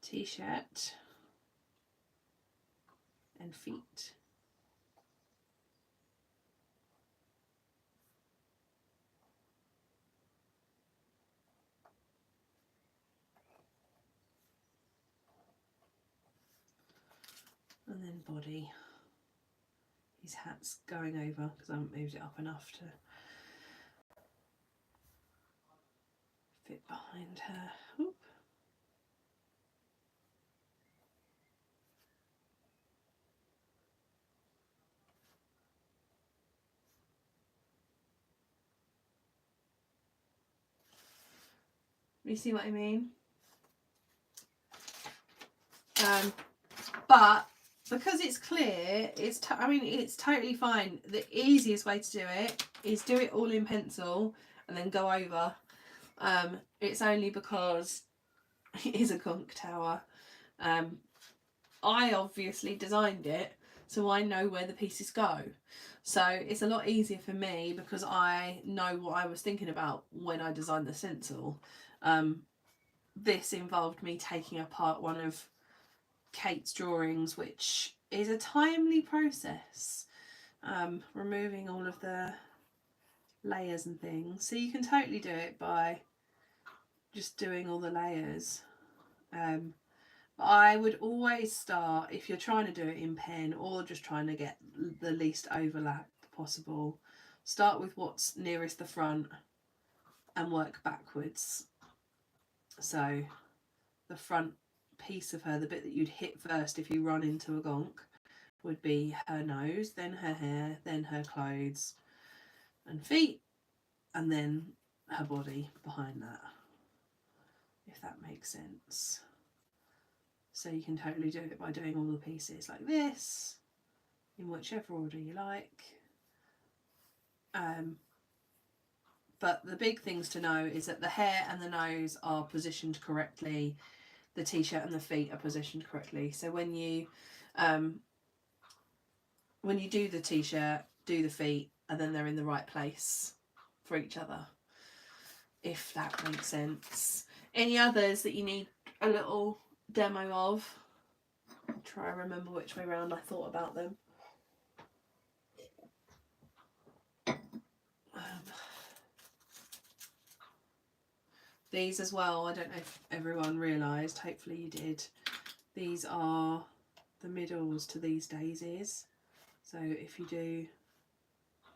t-shirt, and feet. And then body. His hat's going over because I haven't moved it up enough to fit behind her. Oop. You see what I mean? But because it's clear, it's it's totally fine. The easiest way to do it is do it all in pencil and then go over. It's only because it is a conch tower. I obviously designed it, so I know where the pieces go. So it's a lot easier for me because I know what I was thinking about when I designed the stencil. This involved me taking apart one of Kate's drawings, which is a timely process, removing all of the layers and things. So you can totally do it by just doing all the layers. But I would always start, if you're trying to do it in pen or just trying to get the least overlap possible, start with what's nearest the front and work backwards. So the front piece of her, the bit that you'd hit first if you run into a gonk, would be her nose, then her hair, then her clothes and feet, and then her body behind that, if that makes sense. So you can totally do it by doing all the pieces like this, in whichever order you like. But the big things to know is that the hair and the nose are positioned correctly, the t-shirt and the feet are positioned correctly. So when you do the t-shirt, do the feet, and then they're in the right place for each other, if that makes sense. Any others that you need a little demo of? Try and remember which way round I thought about them. These as well, I don't know if everyone realised, hopefully you did. These are the middles to these daisies. So if you do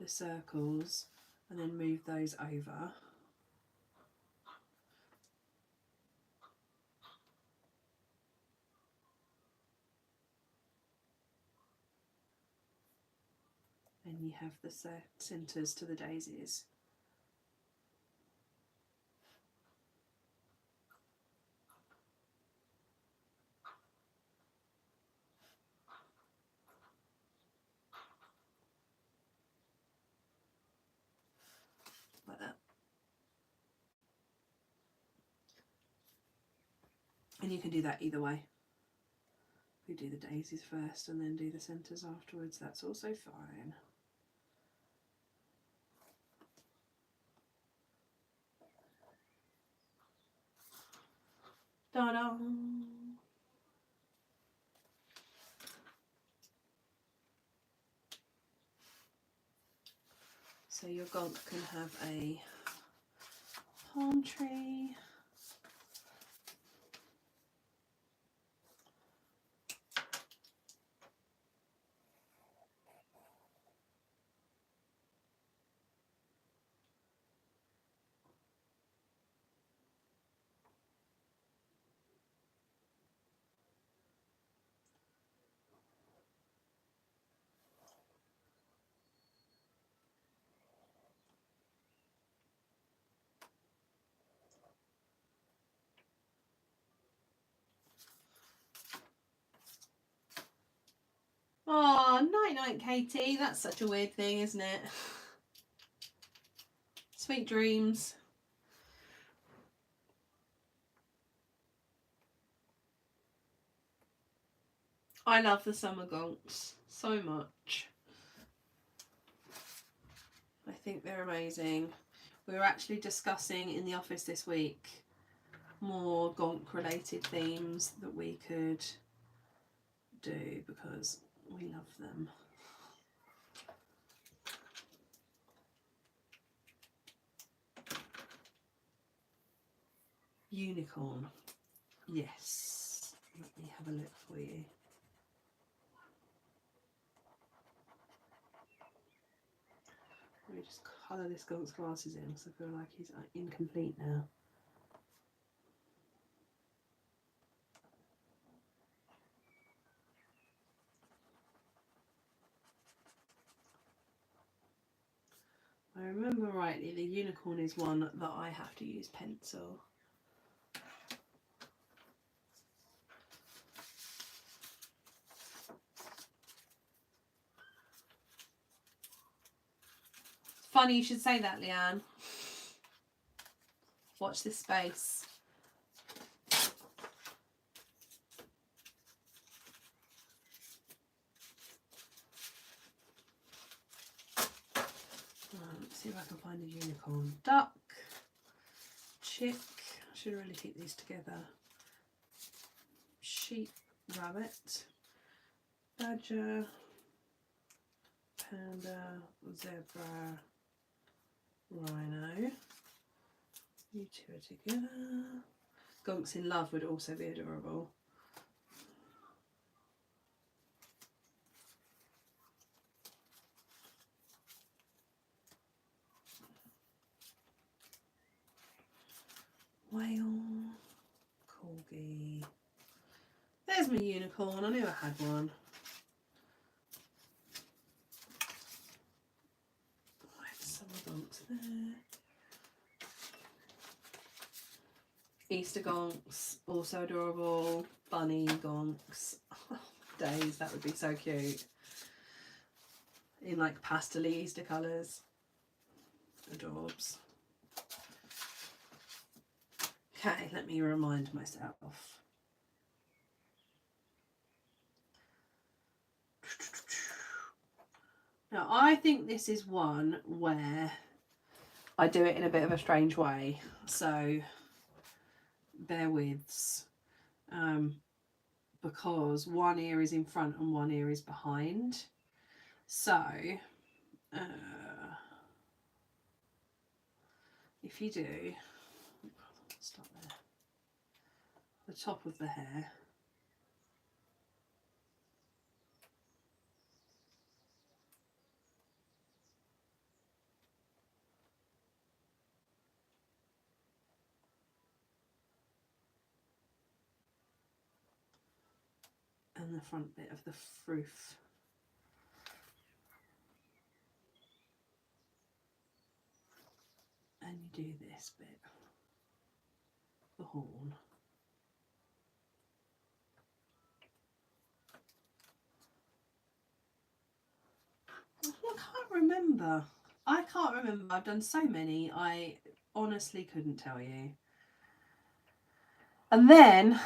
the circles and then move those over, then you have the centres to the daisies. And you can do that either way. We do the daisies first and then do the centres afterwards. That's also fine. Ta-da! So your gonk can have a palm tree. Oh, night-night, Katie. That's such a weird thing, isn't it? Sweet dreams. I love the summer gonks so much. I think they're amazing. We were actually discussing in the office this week more gonk related themes that we could do because we love them. Unicorn. Yes. Let me have a look for you. Let me just colour this gonk's glasses in because I feel like he's incomplete now. I remember rightly, the unicorn is one that I have to use pencil. Funny you should say that, Leanne. Watch this space. Let's see if I can find a unicorn. Duck. Chick. I should really keep these together. Sheep. Rabbit. Badger. Panda. Zebra. Rhino. You two are together. Gonks in Love would also be adorable. Whale. Corgi. There's my unicorn. I knew I had one. Right, some gonks there. Easter gonks, also adorable. Bunny gonks. Oh, days, that would be so cute. In like pastel Easter colours. Adorbs. Okay, let me remind myself. Now, I think this is one where I do it in a bit of a strange way. So, bear with. Because one ear is in front and one ear is behind. So, if you do, stop there, the top of the hair, and the front bit of the froof. And you do this bit, the horn. I can't remember. I've done so many, I honestly couldn't tell you. And then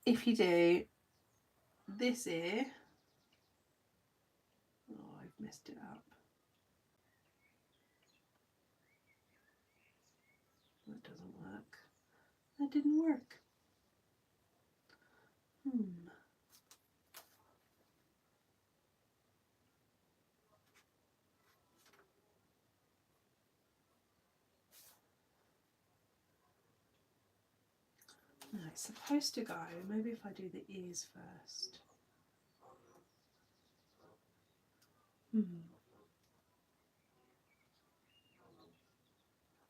if you do this ear, oh, I've messed it up. That doesn't work. That didn't work. No, it's supposed to go. Maybe if I do the ears first.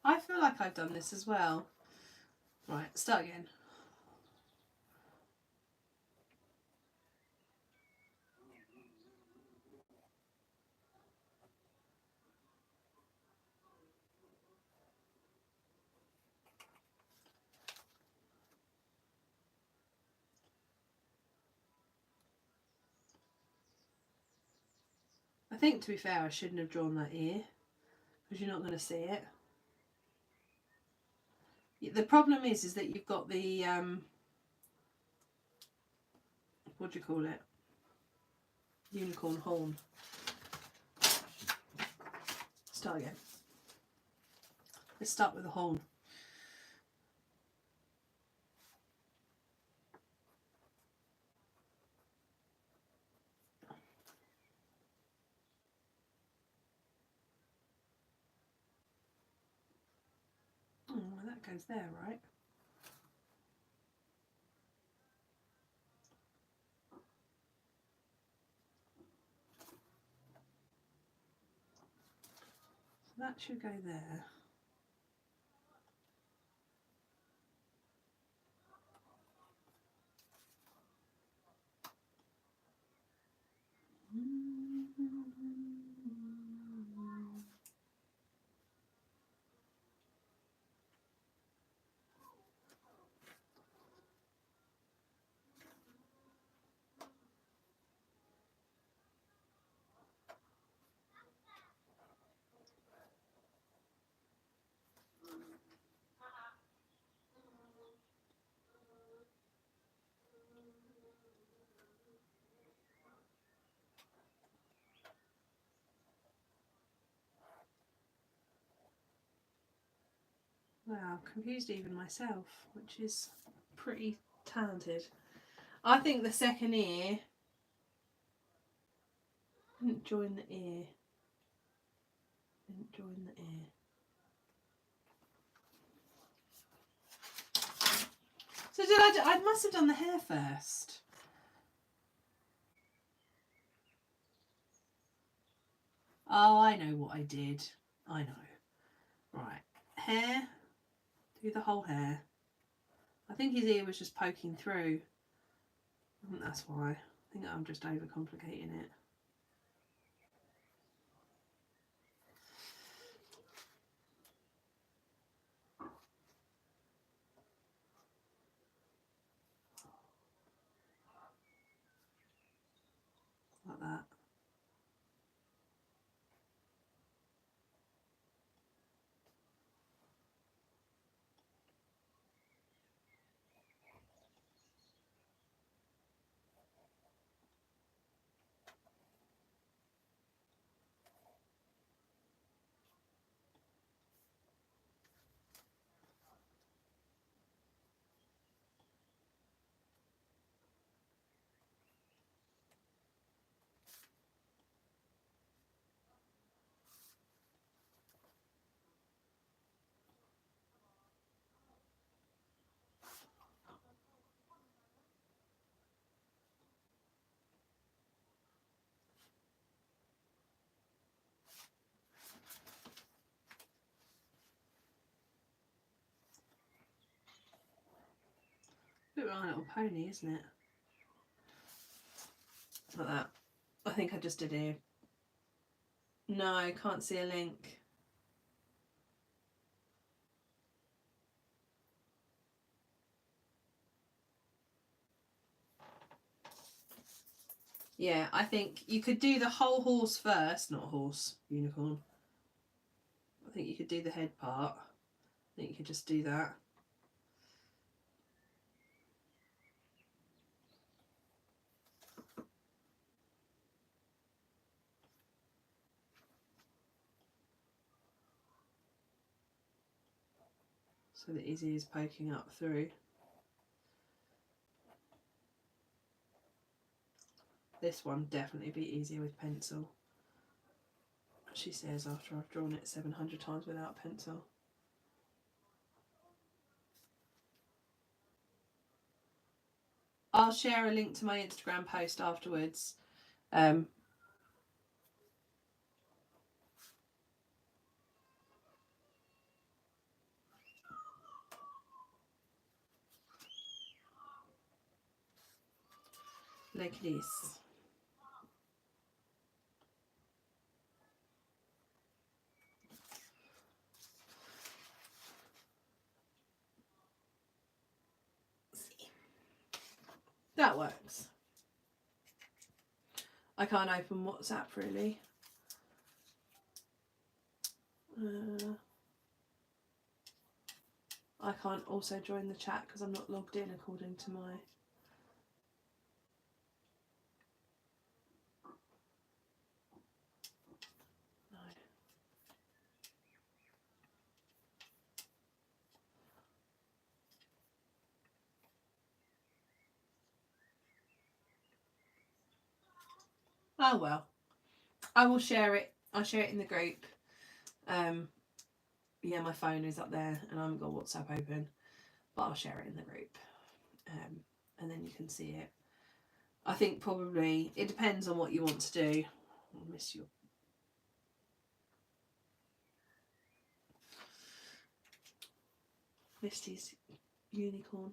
I feel like I've done this as well. Right, start again. I think, to be fair, I shouldn't have drawn that ear because you're not going to see it. The problem is that you've got the what do you call it? Unicorn horn. Start again. Let's start with the horn. Oh, well, that goes there, right? So that should go there. Wow, confused even myself, which is pretty talented. I think the second ear didn't join the ear. Didn't join the ear. So did I must have done the hair first. Oh, I know what I did. I know. Right. Hair. Do the whole hair. I think his ear was just poking through. I think that's why. I think I'm just overcomplicating it. Like that. A bit like a little pony, isn't it? Like that. I think I just did here. No, I can't see a link. Yeah, I think you could do the whole horse first. Not horse, unicorn. I think you could do the head part. I think you could just do that. so that Izzy is poking up through. This one definitely be easier with pencil, she says, after I've drawn it 700 times without pencil. I'll share a link to my Instagram post afterwards. Like this. That works. I can't open WhatsApp really. I can't also join the chat because I'm not logged in according to my... No. Oh well. I will share it. I'll share it in the group. Yeah, my phone is up there and I haven't got WhatsApp open, but I'll share it in the group. And then you can see it. I think probably it depends on what you want to do. I'll miss you. Misty's unicorn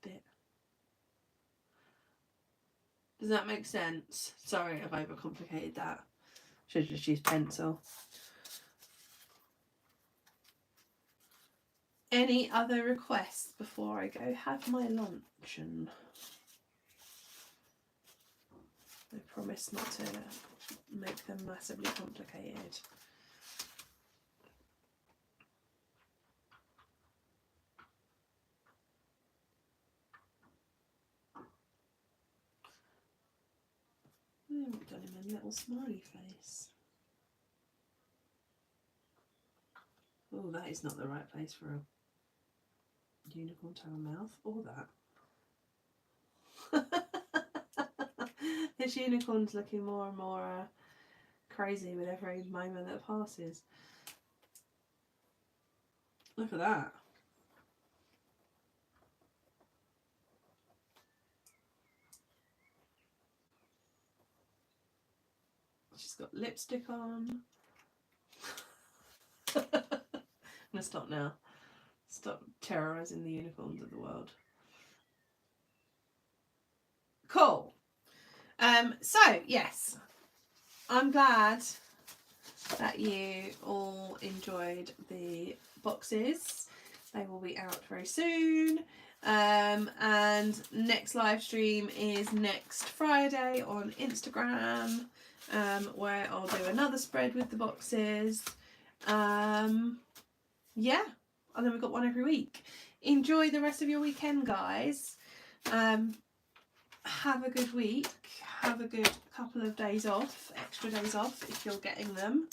bit. Does that make sense? Sorry, I've overcomplicated that. Should just use pencil. Any other requests before I go have my luncheon? I promise not to make them massively complicated. I haven't done him a little smiley face. Oh, that is not the right place for a unicorn tail mouth, or that. This unicorn's looking more and more crazy with every moment that passes. Look at that. She's got lipstick on. I'm gonna stop now. Stop terrorising the unicorns of the world. Cool. So yes, I'm glad that you all enjoyed the boxes. They will be out very soon. And next live stream is next Friday on Instagram, where I'll do another spread with the boxes. Yeah, and then we've got one every week. Enjoy the rest of your weekend, guys. Have a good week. Have a good couple of days off, extra days off if you're getting them.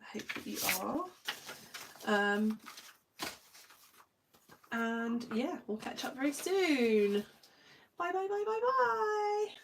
I hope that you are. And yeah, we'll catch up very soon. Bye, bye, bye, bye, bye.